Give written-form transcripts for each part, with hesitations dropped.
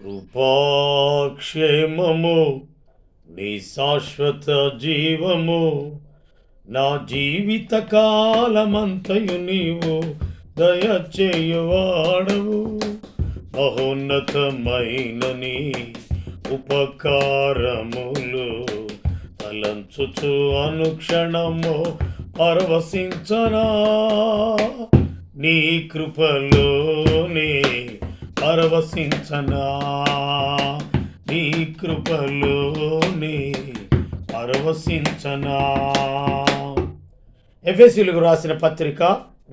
కృపాక్షేమము నీ శాశ్వత జీవము నా జీవిత కాలమంతయు నీవు దయచేయువాడవు. మహోన్నతమైన నీ ఉపకారములు తలంచుచు అనుక్షణము పరవశించనా. నీ కృపలోనే పరవశించనా, నీ కృపలోనే పరవశించనా. ఎఫెసీయులకు రాసిన పత్రిక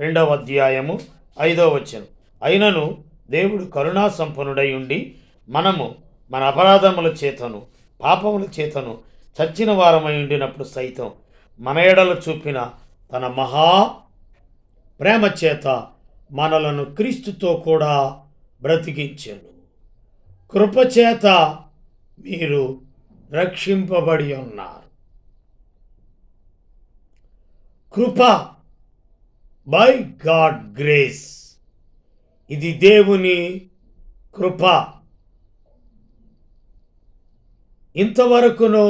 2వ అధ్యాయము 5వ వచనం. అయినను దేవుడు కరుణా సంపన్నుడై ఉండి మనము మన అపరాధముల చేతను పాపముల చేతను చచ్చిన వారమై ఉండినప్పుడు సైతం మన ఎడల చూపిన తన మహా ప్రేమ చేత మనలను క్రీస్తుతో కూడా బ్రతికించెను. కృపచేత మీరు రక్షింపబడి ఉన్నారు. కృప, బై గాడ్ గ్రేస్, ఇది దేవుని కృప. ఇంతవరకును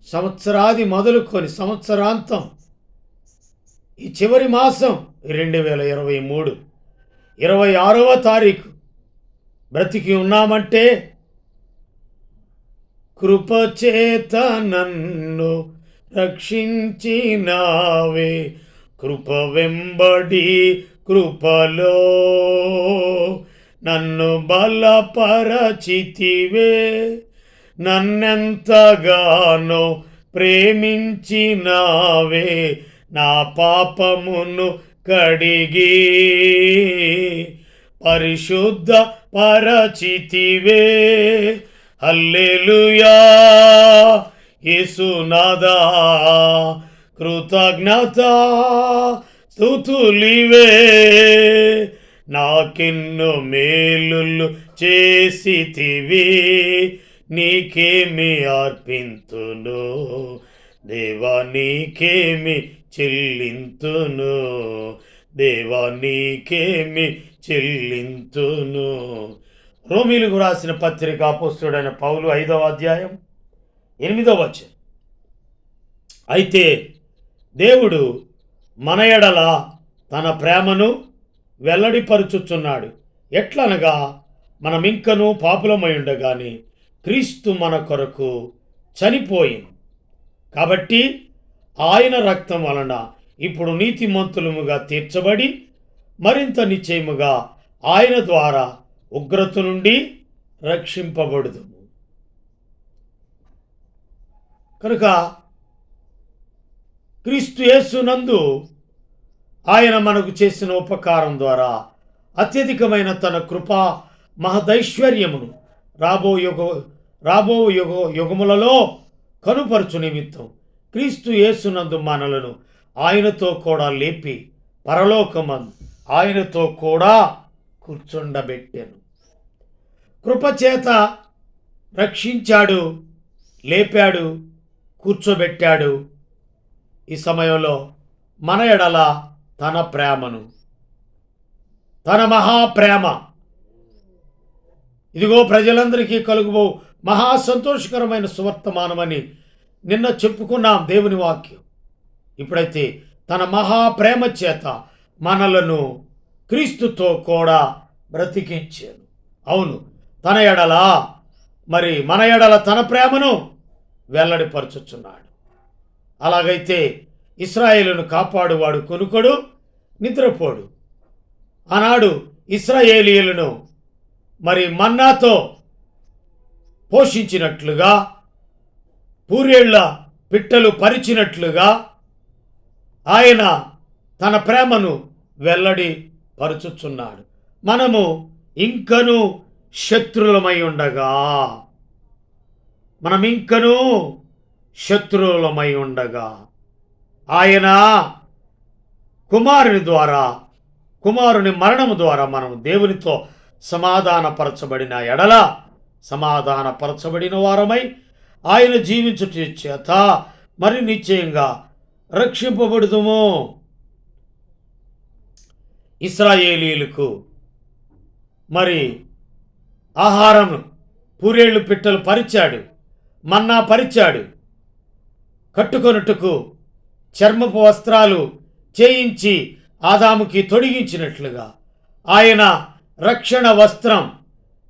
సంవత్సరాది మొదలుకొని సంవత్సరాంతం ఈ చివరి మాసం 2023 26వ తారీఖు బ్రతికి ఉన్నామంటే కృపచేత నన్ను రక్షించినావే. కృప వెంబడి కృపలో నన్ను బలపరచితివే. నన్నెంతగానో ప్రేమించినావే. నా పాపమును కడిగి పరిశుద్ధ పరచితివే. హల్లెలూయా యేసునాథా, కృతజ్ఞత స్తుతులివే. నాకెన్నో మేలులు చేసితివి, నీకేమి అర్పింతును దేవా, నీకేమి చెల్లింతును దేవా, నీకేమి చెల్లింతును. రోమీయులకు రాసిన పత్రిక అపోస్తలుడైన పౌలు 5వ అధ్యాయం 8వ వచనం. అయితే దేవుడు మన ఎడల తన ప్రేమను వెల్లడిపరుచుచున్నాడు. ఎట్లనగా మనమింకను పాపులమై ఉండగానే క్రీస్తు మన కొరకు చనిపోయింది. కాబట్టి ఆయన రక్తం వలన ఇప్పుడు నీతిమంతులముగా తీర్చబడి మరింత నిశ్చయముగా ఆయన ద్వారా ఉగ్రత నుండి రక్షింపబడుదుము. కనుక క్రీస్తు యేసునందు ఆయన మనకు చేసిన ఉపకారం ద్వారా అత్యధికమైన తన కృపా మహదైశ్వర్యమును రాబో యుగములలో కనుపరచు నిమిత్తం క్రీస్తు యేసునందు మనలను ఆయనతో కూడా లేపి పరలోకమందు ఆయనతో కూడా కూర్చుండబెట్టాను. కృపచేత రక్షించాడు, లేపాడు, కూర్చోబెట్టాడు. ఈ సమయంలో మన ఎడల తన ప్రేమను, తన మహాప్రేమ, ఇదిగో ప్రజలందరికీ కలుగుబో మహా సంతోషకరమైన సువర్తమానమని నిన్న చెప్పుకున్నాం దేవుని వాక్యం. ఇప్పుడైతే తన మహాప్రేమ చేత మనలను క్రీస్తుతో కూడా బ్రతికించాను. అవును, తన ఎడల మన ఎడల తన ప్రేమను వెల్లడిపరచుచున్నాడు. అలాగైతే ఇశ్రాయేలును కాపాడువాడు కొనుకొడు, నిద్రపోడు. ఆనాడు ఇశ్రాయేలీయులను మన్నాతో పోషించినట్లుగా, పూరేళ్ల పిట్టలు పరిచినట్లుగా ఆయన తన ప్రేమను వెల్లడి పరుచుచున్నాడు. మనము ఇంకను శత్రువులమై ఉండగా ఆయన కుమారుని మరణము ద్వారా మనం దేవునితో సమాధానపరచబడిన ఎడల సమాధానపరచబడిన వారమై ఆయన జీవించుట చేత మరి నిశ్చయంగా రక్షింపబడుదుము. ఇశ్రాయేలీయులకు ఆహారం పూరేళ్లు పిట్టలు పరిచాడు, మన్నా పరిచాడు, కట్టుకొనుటకు చర్మపు వస్త్రాలు చేయించి ఆదాముకి తొడిగించినట్లుగా ఆయన రక్షణ వస్త్రం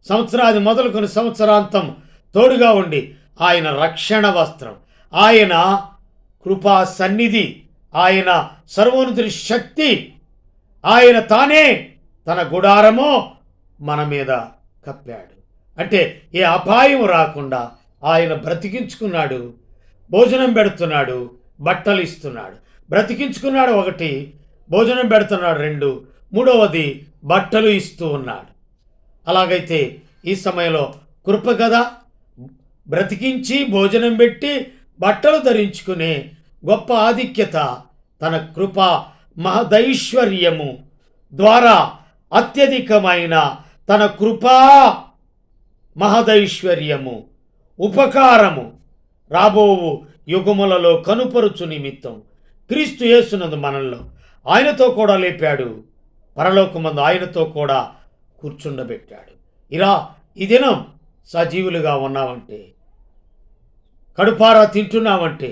సంవత్సరాది మొదలుకొని సంవత్సరాంతం తోడుగా ఉండి ఆయన రక్షణ వస్త్రం, ఆయన కృపా సన్నిధి, ఆయన సర్వోన్నతుడి శక్తి, ఆయన తానే తన గుడారమో మన మీద కప్పాడు. అంటే ఏ అపాయం రాకుండా ఆయన బ్రతికించుకున్నాడు. భోజనం పెడుతున్నాడు, బట్టలు ఇస్తున్నాడు. బ్రతికించుకున్నాడు 1, భోజనం పెడుతున్నాడు 2, మూడవది బట్టలు ఇస్తూ ఉన్నాడు. అలాగైతే ఈ సమయంలో కృప కదా, బ్రతికించి భోజనం పెట్టి బట్టలు ధరించుకునే గొప్ప ఆధిక్యత తన కృప మహదైశ్వర్యము ద్వారా అత్యధికమైన తన కృపా మహదైశ్వర్యము ఉపకారము రాబోవు యుగములలో కనుపరుచు నిమిత్తం క్రీస్తు యేసునందు మనల్లో ఆయనతో కూడా లేపాడు, పరలోకమందు ఆయనతో కూడా కూర్చుండబెట్టాడు. ఇలా ఈ దినం సజీవులుగా ఉన్నామంటే, కడుపారా తింటున్నామంటే,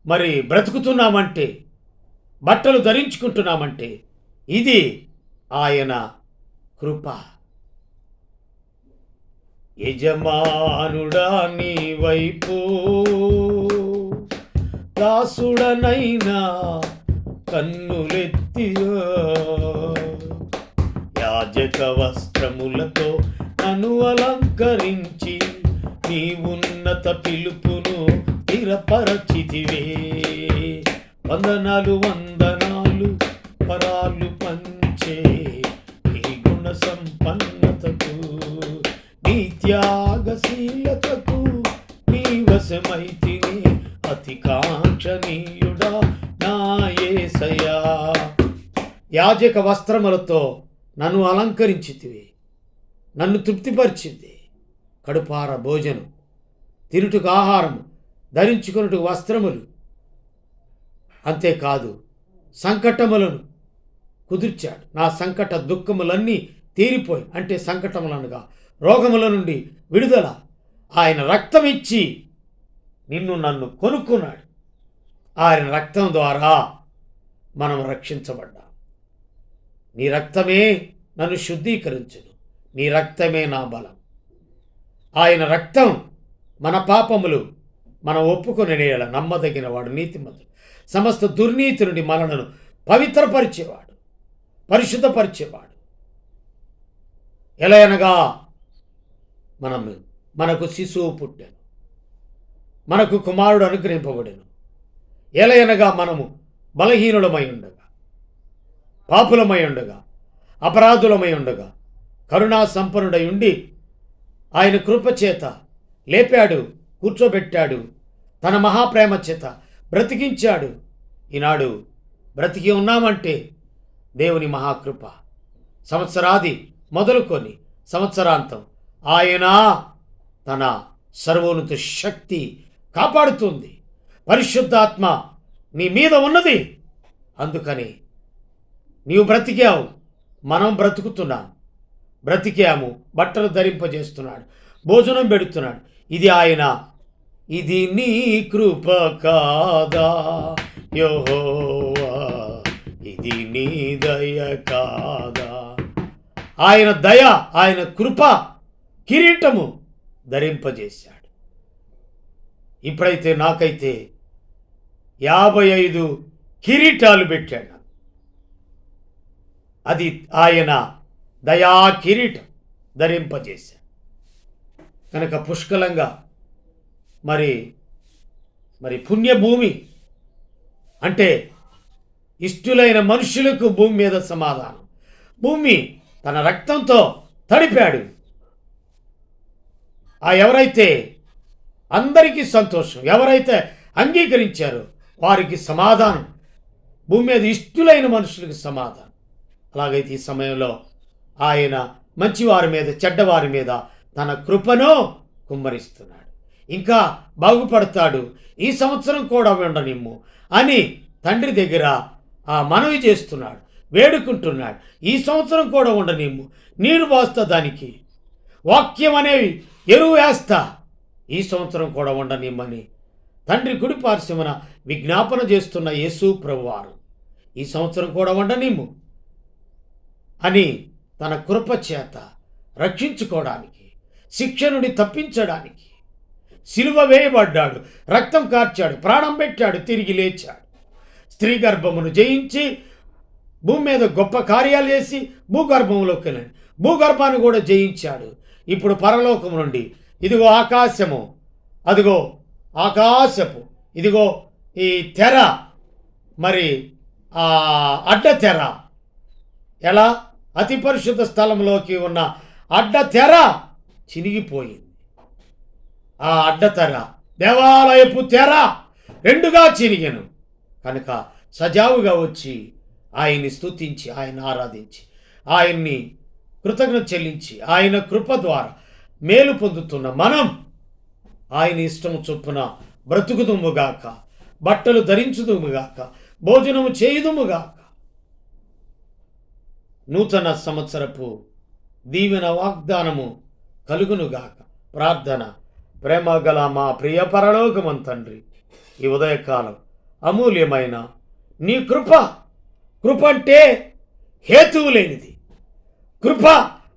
మరి బ్రతుకుతున్నామంటే, బట్టలు ధరించుకుంటున్నామంటే ఇది ఆయన కృప. యజమానుడా నీ వైపు దాసుడనైనా కన్నులెత్తియో, యాజక వస్త్రములతో నన్ను అలంకరించి నీ ఉన్నత పిలుపును స్థిరపరచితివే. వందనాలు వందనాలు పరాలు పంచే నీ గుణ సంపన్నతకు, నీ త్యాగశీలతకు నీ వశమైతిని అతి కాంక్షణీయుడా నా యేసయ్యా. యాజక వస్త్రములతో నన్ను అలంకరించితివి, నన్ను తృప్తిపరిచింది. కడుపార భోజనం, తినుటకు ఆహారం, ధరించుకున్నట్టుకు వస్త్రములు, అంతేకాదు సంకటములను కుదిర్చాడు. నా సంకట దుఃఖములన్నీ తీరిపోయి, అంటే సంకటములనగా రోగముల నుండి విడుదల. ఆయన రక్తం ఇచ్చి నిన్ను నన్ను కొనుక్కున్నాడు. ఆయన రక్తం ద్వారా మనం రక్షించబడ్డాం. నీ రక్తమే నన్ను శుద్ధీకరించును, నీ రక్తమే నా బలం. ఆయన రక్తం మన పాపములు మనం ఒప్పుకొని నమ్మదగిన వాడు, నీతిమంతుడు, సమస్త దుర్నీతి నుండి మనలను పవిత్రపరిచేవాడు, పరిశుద్ధపరిచేవాడు. ఎలా అనగా మనకు శిశువు పుట్టాను, మనకు కుమారుడు అనుగ్రహింపబడెను. ఎలా అనగా మనము బలహీనులమై ఉండగా, పాపులమై ఉండగా, అపరాధులమై ఉండగా కరుణా సంపన్నుడై ఉండి ఆయన కృపచేత లేపాడు, కూర్చోబెట్టాడు, తన మహాప్రేమ చేత బ్రతికించాడు. ఈనాడు బ్రతికి ఉన్నామంటే దేవుని మహాకృప. సంవత్సరాది మొదలుకొని సంవత్సరాంతం ఆయన తన సర్వోన్నత శక్తి కాపాడుతుంది. పరిశుద్ధాత్మ నీ మీద ఉన్నది. అందుకని నీవు బ్రతికావు, మనం బ్రతుకుతున్నాం, బ్రతికాము, బట్టలు ధరింపజేస్తున్నాడు, భోజనం పెడుతున్నాడు. ఇది నీ కృప కాదా యెహోవా, ఇది నీ దయ కాదా. ఆయన దయ, ఆయన కృప కిరీటము ధరింపజేశాడు. ఇప్పుడైతే నాకైతే 55 కిరీటాలు పెట్టాడు. అది ఆయన దయా కిరీటం ధరింపజేశాడు. కనుక పుష్కలంగా మరి పుణ్యభూమి అంటే ఇష్టులైన మనుషులకు భూమి మీద సమాధానం. భూమి తన రక్తంతో తడిపాడు. ఎవరైతే అందరికీ సంతోషం, ఎవరైతే అంగీకరించారో వారికి సమాధానం. భూమి మీద ఇష్టులైన మనుషులకు సమాధానం. అలాగైతే ఈ సమయంలో ఆయన మంచివారి మీద, చెడ్డవారి మీద తన కృపను కుమ్మరిస్తున్నాడు. ఇంకా బాగుపడతాడు, ఈ సంవత్సరం కూడా ఉండనిమ్ము అని తండ్రి దగ్గర మనవి చేస్తున్నాడు. వేడుకుంటున్నాడు. ఈ సంవత్సరం కూడా ఉండనిమ్ము, నీరు పోస్తా, దానికి వాక్యం అనేవి ఎరువు వేస్తా, ఈ సంవత్సరం కూడా ఉండనిమ్మని తండ్రి కుడి పార్శ్వమున విజ్ఞాపన చేస్తున్న యేసు ప్రభువారు ఈ సంవత్సరం కూడా ఉండనిమ్ము అని తన కృప చేత రక్షించుకోవడానికి, శిక్ష నుండి తప్పించడానికి సిలువ వేయబడ్డాడు, రక్తం కార్చాడు, ప్రాణం పెట్టాడు, తిరిగి లేచాడు. స్త్రీ గర్భమును జయించి భూమి మీద గొప్ప కార్యాలు చేసి భూగర్భంలోకి వెళ్ళాడు. భూగర్భాన్ని కూడా జయించాడు. ఇప్పుడు పరలోకము నుండి ఇదిగో ఆకాశము, అదిగో ఆకాశపు, ఇదిగో ఈ తెర, మరి ఆ అడ్డ తెర, ఎలా అతి పరిశుద్ధ స్థలంలోకి ఉన్న అడ్డ తెర చినిగిపోయింది. ఆ అడ్డ తెర, దేవాలయపు తెర రెండుగా చినిగెను. కనుక సజావుగా వచ్చి ఆయన్ని స్తుతించి, ఆయన ఆరాధించి, ఆయన్ని కృతజ్ఞత చెల్లించి, ఆయన కృప ద్వారా మేలు పొందుతున్న మనం ఆయన ఇష్టము చొప్పున బ్రతుకుదుముగాక, బట్టలు ధరించుదుముగాక, భోజనము చేయుదుముగాక. నూతన సంవత్సరపు దీవెన వాగ్దానము కలుగునుగాక. ప్రార్థన. ప్రేమ గల మా ప్రియ పరలోకమం తండ్రి, ఈ ఉదయకాలం అమూల్యమైన నీ కృప అంటే హేతువు లేనిది, కృప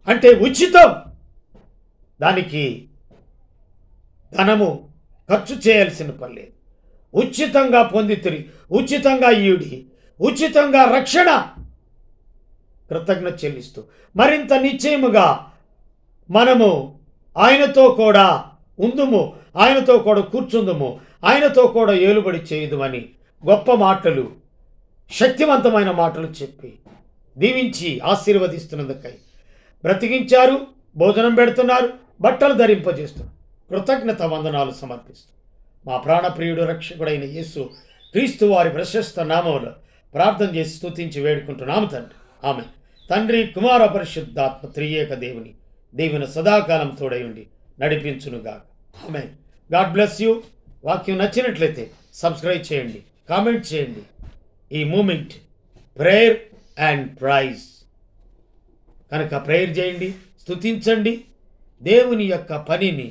అంటే ఉచితం. దానికి ధనము ఖర్చు చేయాల్సిన పని లేదు. ఉచితంగా పొందితిరి, ఉచితంగా ఈడి, ఉచితంగా రక్షణ. కృతజ్ఞత చెల్లిస్తూ మరింత నిశ్చయముగా మనము ఆయనతో కూడా ఉందుము, ఆయనతో కూడా కూర్చుందుము, ఆయనతో కూడా ఏలుబడి చేయుదుమని గొప్ప మాటలు, శక్తివంతమైన మాటలు చెప్పి దీవించి ఆశీర్వదిస్తున్నందుకై బ్రతికించారు, భోజనం పెడుతున్నారు, బట్టలు ధరింపజేస్తున్నారు. కృతజ్ఞత వందనాలు సమర్పిస్తూ మా ప్రాణప్రియుడు రక్షకుడైన యేసు క్రీస్తు వారి ప్రశస్త నామములో ప్రార్థన చేసి స్తుతించి వేడుకుంటున్నాము తండ్రి. ఆమె తండ్రి, కుమార, పరిశుద్ధాత్మ త్రియేక దేవుని దీవెన సదాకాలం తోడై ఉండి నడిపించునుగా. ఆమె. God bless you. వాక్యం నచ్చినట్లయితే సబ్స్క్రైబ్ చేయండి, కామెంట్ చేయండి. ఈ మూమెంట్ ప్రేయర్ అండ్ ప్రైజ్ కనుక ప్రేయర్ చేయండి, స్తుతించండి, దేవుని యొక్క పనిని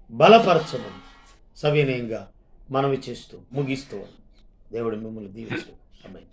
బలపరచమని సవినయంగా మనవి చేస్తూ ముగిస్తూ దేవుడు మిమ్మల్ని దీవిస్తూ. ఆమేన్.